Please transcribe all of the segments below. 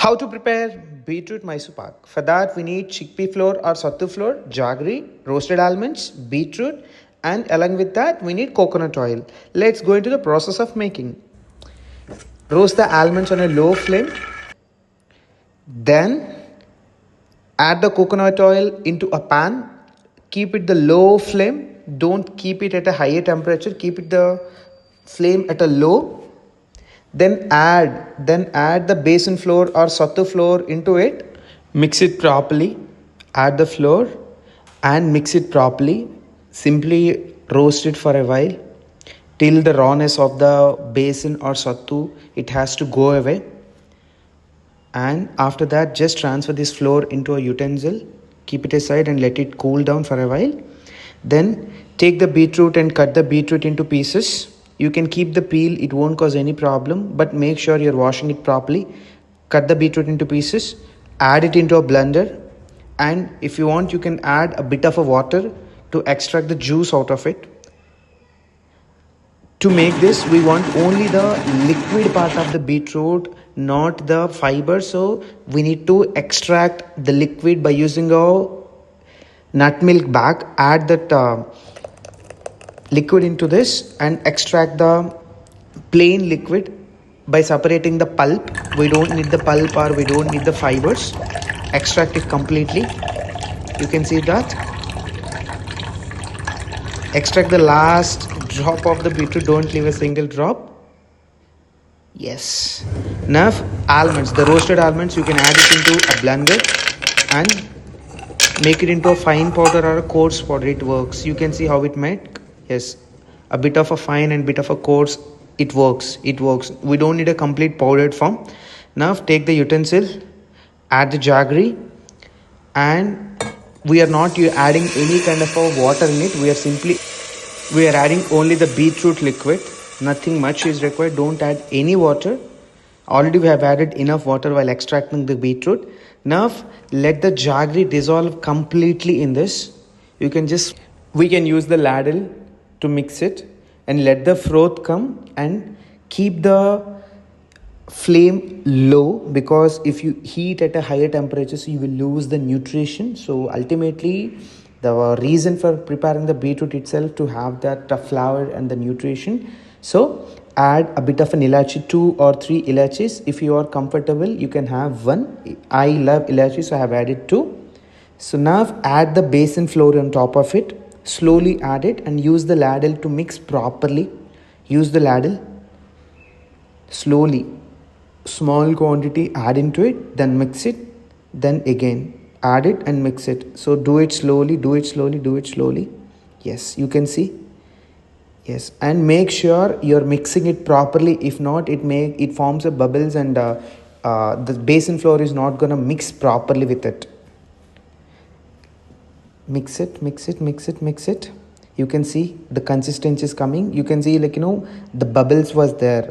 How to prepare beetroot Mysore pak? For that, we need chickpea flour or sattu flour, jaggery, roasted almonds, beetroot, and along with that, we need coconut oil. Let's go into the process of making. Roast the almonds on a low flame. Then add the coconut oil into a pan. Keep it the low flame. Don't keep it at a higher temperature. Keep it the flame at a low. Then add the basin flour or sattu flour into it. Mix it properly. Add the flour and mix it properly. Simply roast it for a while till the rawness of the basin or sattu it has to go away. And after that, just transfer this flour into a utensil. Keep it aside and let it cool down for a while. Then take the beetroot and cut the beetroot into pieces. You can keep the peel, it won't cause any problem, but make sure you're washing it properly. Cut the beetroot into pieces, add it into a blender, and if you want, you can add a bit of a water to extract the juice out of it. To make this, we want only the liquid part of the beetroot, not the fiber. So we need to extract the liquid by using a nut milk bag. Add that liquid into this and extract the plain liquid by separating the pulp. We don't need the pulp or we don't need the fibers. Extract it completely. You can see that. Extract the last drop of the beetroot. Don't leave a single drop. Yes. Now almonds, the roasted almonds, you can add it into a blender and make it into a fine powder or a coarse powder. It works. You can see how it made. Yes, a bit of a fine and bit of a coarse. It works. We don't need a complete powdered form. Now take the utensil, add the jaggery, and we are not adding any kind of a water in it. We are adding only the beetroot liquid. Nothing much is required. Don't add any water. Already we have added enough water while extracting the beetroot. Now let the jaggery dissolve completely in this. We can use the ladle to mix it and let the froth come, and keep the flame low, because if you heat at a higher temperature, so you will lose the nutrition. So ultimately, the reason for preparing the beetroot itself to have that flour and the nutrition. So add a bit of an ilachi, 2 or 3 ilachis. If you are comfortable, you can have 1. I love ilachi, so I have added 2. So now add the basin flour on top of it. Slowly add it and use the ladle to mix properly. Use the ladle. Slowly. Small quantity add into it. Then mix it. Then again add it and mix it. So do it slowly. Yes, you can see. Yes, and make sure you're mixing it properly. If not, it forms a bubbles, and the basin flour is not gonna mix properly with it. Mix it. You can see the consistency is coming. You can see, the bubbles was there.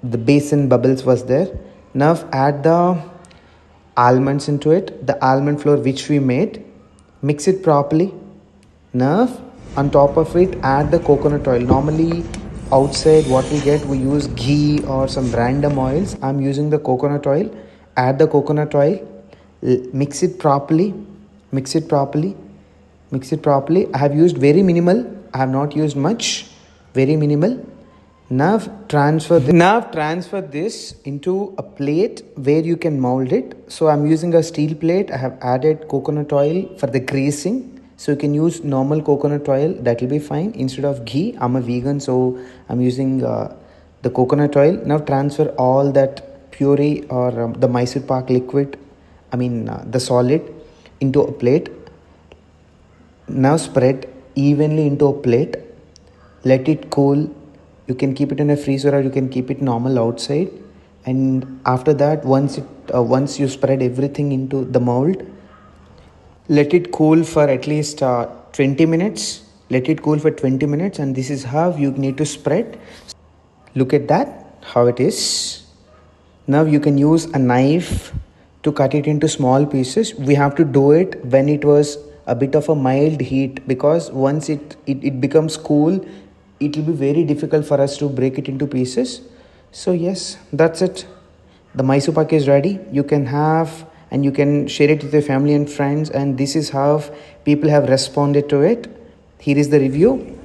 The basin bubbles was there. Now add the almonds into it, the almond flour which we made. Mix it properly. Now on top of it, add the coconut oil. Normally outside what we use ghee or some random oils. I'm using the coconut oil. Add the coconut oil. Mix it properly. I have used very minimal. I have not used much. Very minimal. Now transfer this into a plate where you can mold it. So I'm using a steel plate. I have added coconut oil for the greasing. So you can use normal coconut oil. That will be fine instead of ghee. I'm a vegan, so I'm using the coconut oil. Now transfer all that puree or the Mysore pak liquid, the solid, into a plate. Now spread evenly into a plate. Let it cool. You can keep it in a freezer or you can keep it normal outside. And after that, once you spread everything into the mold, let it cool for at least 20 minutes. Let it cool for 20 minutes, and this is how you need to spread. Look at that, how it is. Now you can use a knife to cut it into small pieces. We have to do it when it was a bit of a mild heat, because once it becomes cool, it will be very difficult for us to break it into pieces. So yes, that's it. The Mysore pak is ready. You can have and you can share it with your family and friends, and this is how people have responded to it. Here is the review.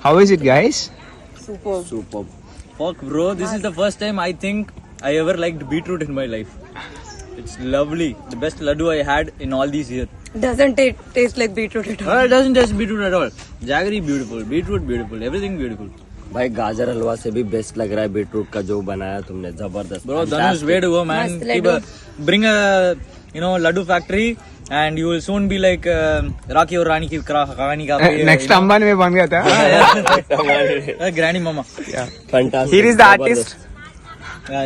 How is it, guys? Superb. Superb. Fuck, bro. This is the first time I think I ever liked beetroot in my life. It's lovely. The best laddu I had in all these years. Doesn't taste like beetroot at all. It doesn't taste beetroot at all. Jaggery beautiful, beetroot beautiful, everything beautiful. भाई गाजर हलवा से भी best लग रहा है beetroot का जो बनाया तुमने जबरदस्त Bro, Dhanush, way to go, man. Mast Keep laddu. bring a laddu factory, and you will soon be like Rocky or Rani ki kahani ka. Next Ambani mein ban gaya tha. Granny mama. Fantastic Here is the artist. Yeah,